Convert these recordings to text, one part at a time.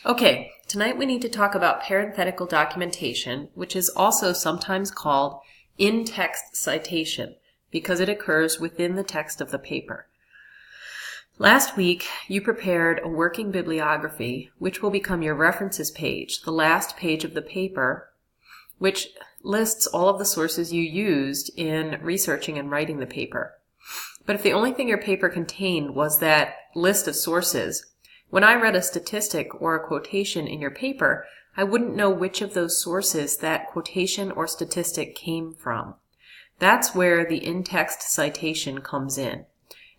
Okay, tonight we need to talk about parenthetical documentation, which is also sometimes called in-text citation because it occurs within the text of the paper. Last week, you prepared a working bibliography, which will become your references page, the last page of the paper, which lists all of the sources you used in researching and writing the paper. But if the only thing your paper contained was that list of sources, when I read a statistic or a quotation in your paper, I wouldn't know which of those sources that quotation or statistic came from. That's where the in-text citation comes in.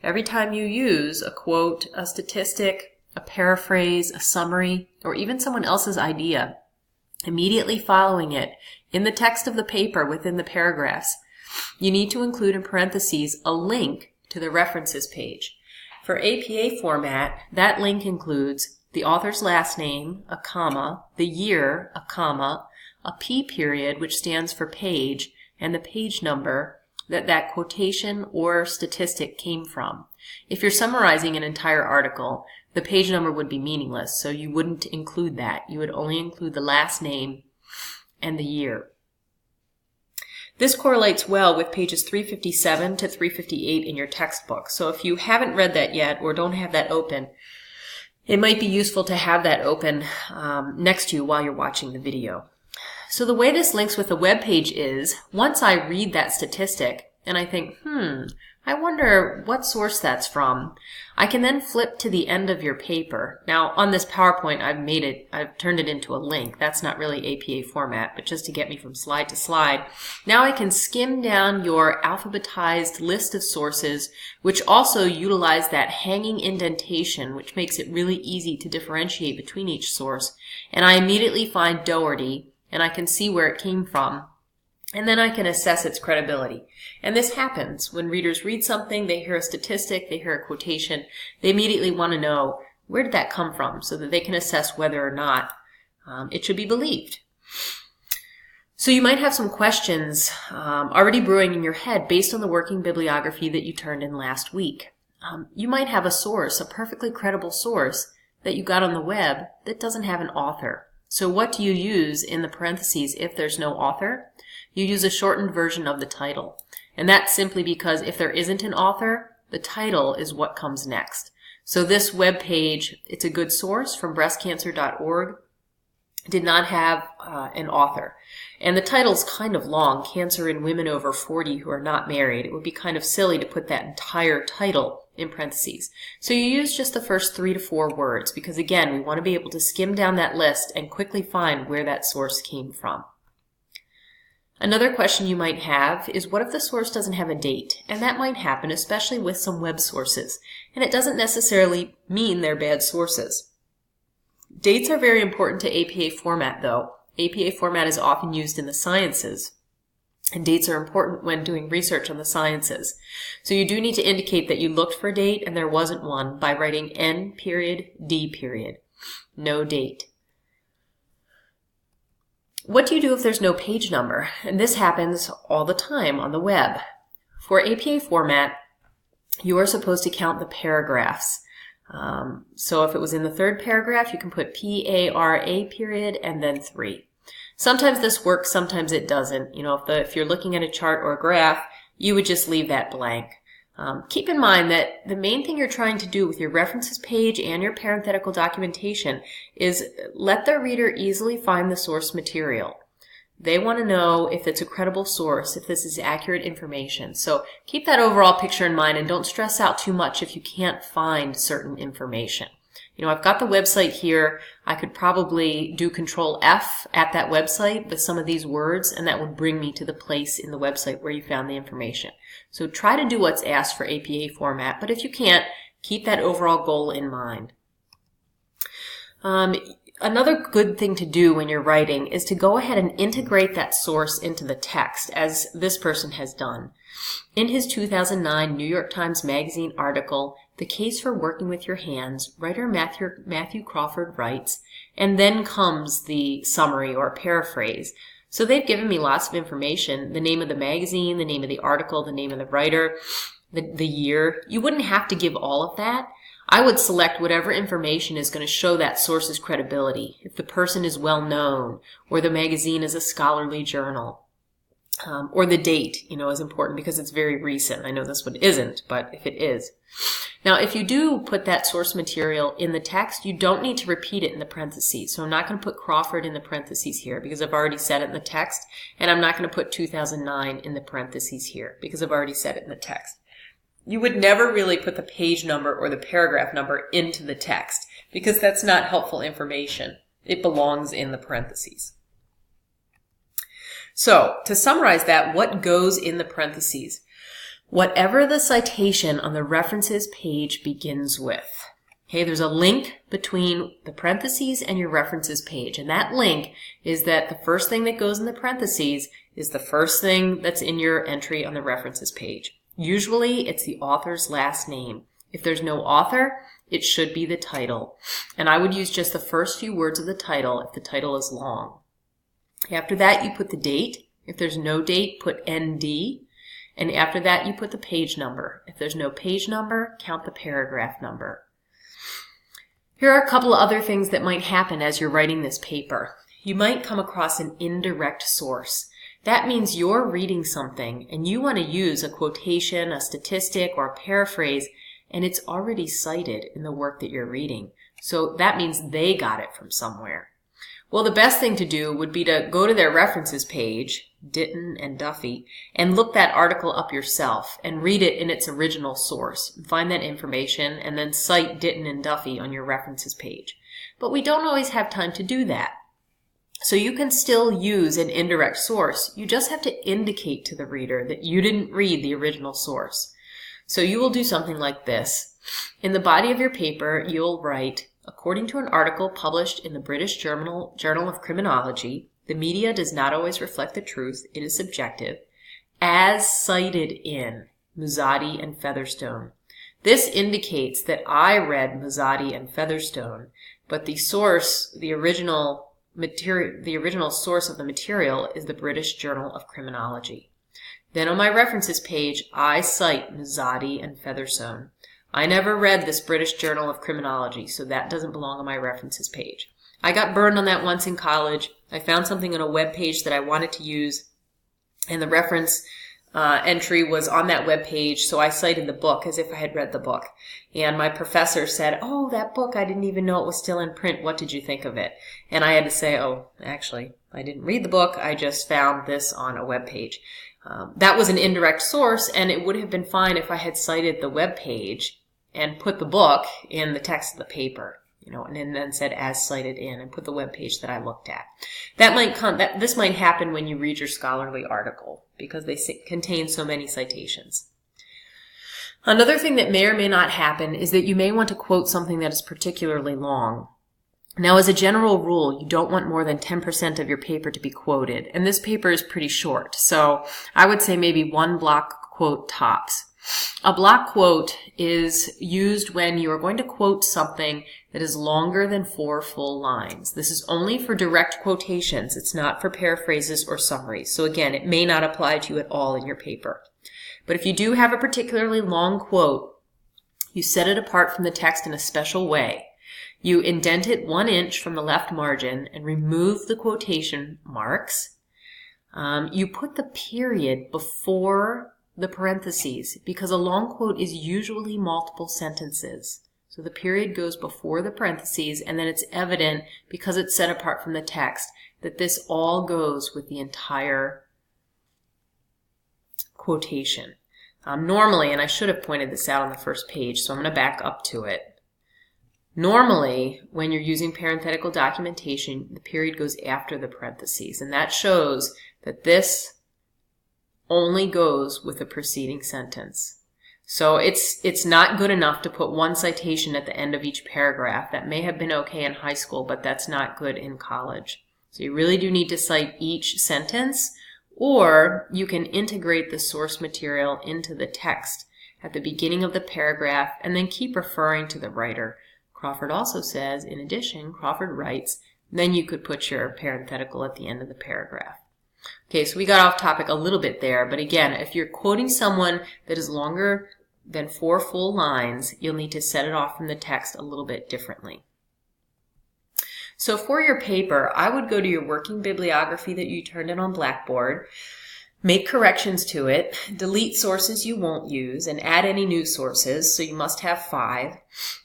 Every time you use a quote, a statistic, a paraphrase, a summary, or even someone else's idea, immediately following it in the text of the paper within the paragraphs, you need to include in parentheses a link to the references page. For APA format, that link includes the author's last name, a comma, the year, a comma, a P period, which stands for page, and the page number that quotation or statistic came from. If you're summarizing an entire article, the page number would be meaningless, so you wouldn't include that. You would only include the last name and the year. This correlates well with pages 357 to 358 in your textbook. So if you haven't read that yet or don't have that open, it might be useful to have that open next to you while you're watching the video. So the way this links with the web page is, once I read that statistic and I think, I wonder what source that's from, I can then flip to the end of your paper. Now on this PowerPoint I've turned it into a link. That's not really APA format, but just to get me from slide to slide. Now I can skim down your alphabetized list of sources, which also utilize that hanging indentation, which makes it really easy to differentiate between each source. And I immediately find Doherty, and I can see where it came from. And then I can assess its credibility. And this happens when readers read something, they hear a statistic, they hear a quotation, they immediately want to know, where did that come from, so that they can assess whether or not it should be believed. So you might have some questions already brewing in your head based on the working bibliography that you turned in last week. You might have a source, a perfectly credible source that you got on the web that doesn't have an author. So what do you use in the parentheses if there's no author? You use a shortened version of the title. And that's simply because if there isn't an author, the title is what comes next. So this web page, it's a good source from breastcancer.org, did not have an author. And the title's kind of long, Cancer in Women Over 40 Who Are Not Married. It would be kind of silly to put that entire title in parentheses. So you use just the first 3 to 4 words because, again, we want to be able to skim down that list and quickly find where that source came from. Another question you might have is, what if the source doesn't have a date? And that might happen, especially with some web sources. And it doesn't necessarily mean they're bad sources. Dates are very important to APA format, though. APA format is often used in the sciences, and dates are important when doing research on the sciences. So you do need to indicate that you looked for a date and there wasn't one by writing N period, D period. No date. What do you do if there's no page number? And this happens all the time on the web. For APA format, you are supposed to count the paragraphs. So if it was in the third paragraph, you can put P-A-R-A period and then 3. Sometimes this works, sometimes it doesn't. You know, if you're looking at a chart or a graph, you would just leave that blank. Keep in mind that the main thing you're trying to do with your references page and your parenthetical documentation is let the reader easily find the source material. They want to know if it's a credible source, if this is accurate information. So keep that overall picture in mind and don't stress out too much if you can't find certain information. You know, I've got the website here. I could probably do Control F at that website with some of these words, and that would bring me to the place in the website where you found the information. So try to do what's asked for APA format, but if you can't, keep that overall goal in mind. Another good thing to do when you're writing is to go ahead and integrate that source into the text, as this person has done. In his 2009 New York Times Magazine article, The Case for Working with Your Hands, writer Matthew Crawford writes, and then comes the summary or paraphrase. So they've given me lots of information, the name of the magazine, the name of the article, the name of the writer, the year. You wouldn't have to give all of that. I would select whatever information is going to show that source's credibility. If the person is well known, or the magazine is a scholarly journal, or the date, is important because it's very recent. I know this one isn't, but if it is. Now, if you do put that source material in the text, you don't need to repeat it in the parentheses. So I'm not going to put Crawford in the parentheses here because I've already said it in the text, and I'm not going to put 2009 in the parentheses here because I've already said it in the text. You would never really put the page number or the paragraph number into the text because that's not helpful information. It belongs in the parentheses. So, to summarize that, what goes in the parentheses? Whatever the citation on the references page begins with. Okay, there's a link between the parentheses and your references page, and that link is that the first thing that goes in the parentheses is the first thing that's in your entry on the references page. Usually, it's the author's last name. If there's no author, it should be the title. And I would use just the first few words of the title if the title is long. After that, you put the date. If there's no date, put ND. And after that, you put the page number. If there's no page number, count the paragraph number. Here are a couple of other things that might happen as you're writing this paper. You might come across an indirect source. That means you're reading something and you want to use a quotation, a statistic, or a paraphrase, and it's already cited in the work that you're reading. So that means they got it from somewhere. Well, the best thing to do would be to go to their references page, Ditton and Duffy, and look that article up yourself and read it in its original source. Find that information and then cite Ditton and Duffy on your references page. But we don't always have time to do that. So you can still use an indirect source. You just have to indicate to the reader that you didn't read the original source. So you will do something like this. In the body of your paper, you'll write, according to an article published in the British Journal of Criminology, the media does not always reflect the truth. It is subjective, as cited in Muzzati and Featherstone. This indicates that I read Muzzati and Featherstone, but the source, the original source of the material is the British Journal of Criminology. Then on my references page, I cite Muzzati and Featherstone. I never read this British Journal of Criminology, so that doesn't belong on my references page. I got burned on that once in college. I found something on a web page that I wanted to use, and the reference entry was on that web page, so I cited the book as if I had read the book. And my professor said, "Oh, that book, I didn't even know it was still in print. What did you think of it?" And I had to say, "Oh, actually, I didn't read the book. I just found this on a web page." That was an indirect source, and it would have been fine if I had cited the web page and put the book in the text of the paper, and then said as cited in and put the web page that I looked at. This might happen when you read your scholarly article because they contain so many citations. Another thing that may or may not happen is that you may want to quote something that is particularly long. Now, as a general rule, you don't want more than 10% of your paper to be quoted, and this paper is pretty short, so I would say maybe one block quote tops. A block quote is used when you are going to quote something that is longer than 4 full lines. This is only for direct quotations. It's not for paraphrases or summaries. So again, it may not apply to you at all in your paper. But if you do have a particularly long quote, you set it apart from the text in a special way. You indent it 1 inch from the left margin and remove the quotation marks. You put the period before the parentheses because a long quote is usually multiple sentences. So the period goes before the parentheses, and then it's evident because it's set apart from the text that this all goes with the entire quotation. Normally, and I should have pointed this out on the first page, so I'm going to back up to it. Normally, when you're using parenthetical documentation, the period goes after the parentheses, and that shows that this only goes with the preceding sentence. So it's not good enough to put 1 citation at the end of each paragraph. That may have been okay in high school, but that's not good in college. So you really do need to cite each sentence, or you can integrate the source material into the text at the beginning of the paragraph and then keep referring to the writer. Crawford also says, in addition, Crawford writes, then you could put your parenthetical at the end of the paragraph. Okay, so we got off topic a little bit there, but again, if you're quoting someone that is longer than 4 full lines, you'll need to set it off from the text a little bit differently. So for your paper, I would go to your working bibliography that you turned in on Blackboard, make corrections to it, delete sources you won't use, and add any new sources, so you must have 5.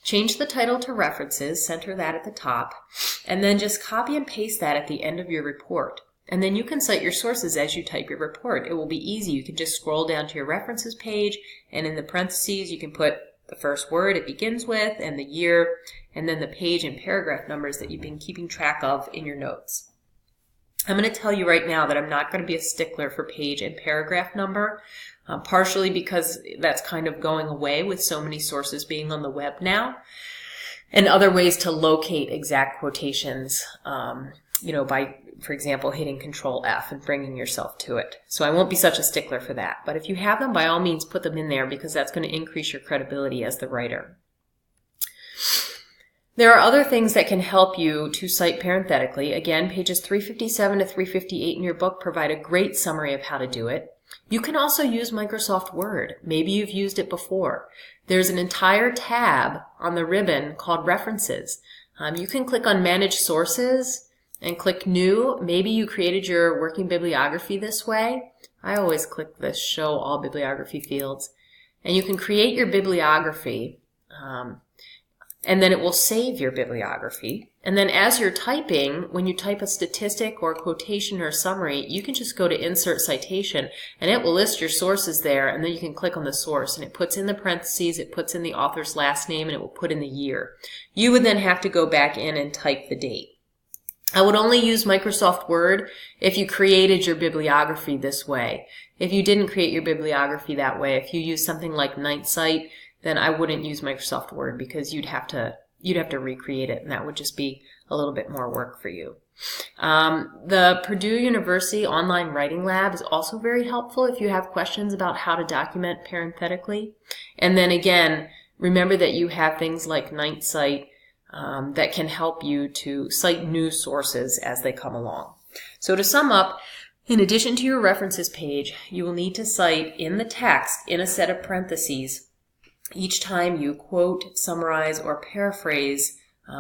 Change the title to References, center that at the top, and then just copy and paste that at the end of your report. And then you can cite your sources as you type your report. It will be easy. You can just scroll down to your references page, and in the parentheses you can put the first word it begins with, and the year, and then the page and paragraph numbers that you've been keeping track of in your notes. I'm going to tell you right now that I'm not going to be a stickler for page and paragraph number, partially because that's kind of going away with so many sources being on the web now, and other ways to locate exact quotations, by, for example, hitting Control F and bringing yourself to it. So I won't be such a stickler for that. But if you have them, by all means, put them in there because that's going to increase your credibility as the writer. There are other things that can help you to cite parenthetically. Again, pages 357 to 358 in your book provide a great summary of how to do it. You can also use Microsoft Word. Maybe you've used it before. There's an entire tab on the ribbon called References. You can click on Manage Sources and click New. Maybe you created your working bibliography this way. I always click the Show All Bibliography Fields. And you can create your bibliography, and then it will save your bibliography. And then as you're typing, when you type a statistic or a quotation or a summary, you can just go to Insert Citation, and it will list your sources there, and then you can click on the source, and it puts in the parentheses, it puts in the author's last name, and it will put in the year. You would then have to go back in and type the date. I would only use Microsoft Word if you created your bibliography this way. If you didn't create your bibliography that way, if you use something like NightSite, then I wouldn't use Microsoft Word because you'd have to recreate it, and that would just be a little bit more work for you. The Purdue University Online Writing Lab is also very helpful if you have questions about how to document parenthetically. And then again, remember that you have things like NightSite that can help you to cite new sources as they come along. So to sum up, in addition to your references page, you will need to cite in the text in a set of parentheses each time you quote, summarize, or paraphrase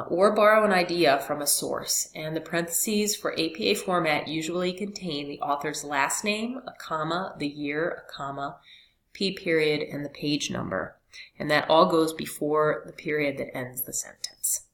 or borrow an idea from a source. And the parentheses for APA format usually contain the author's last name, a comma, the year, a comma, P period, and the page number. And that all goes before the period that ends the sentence.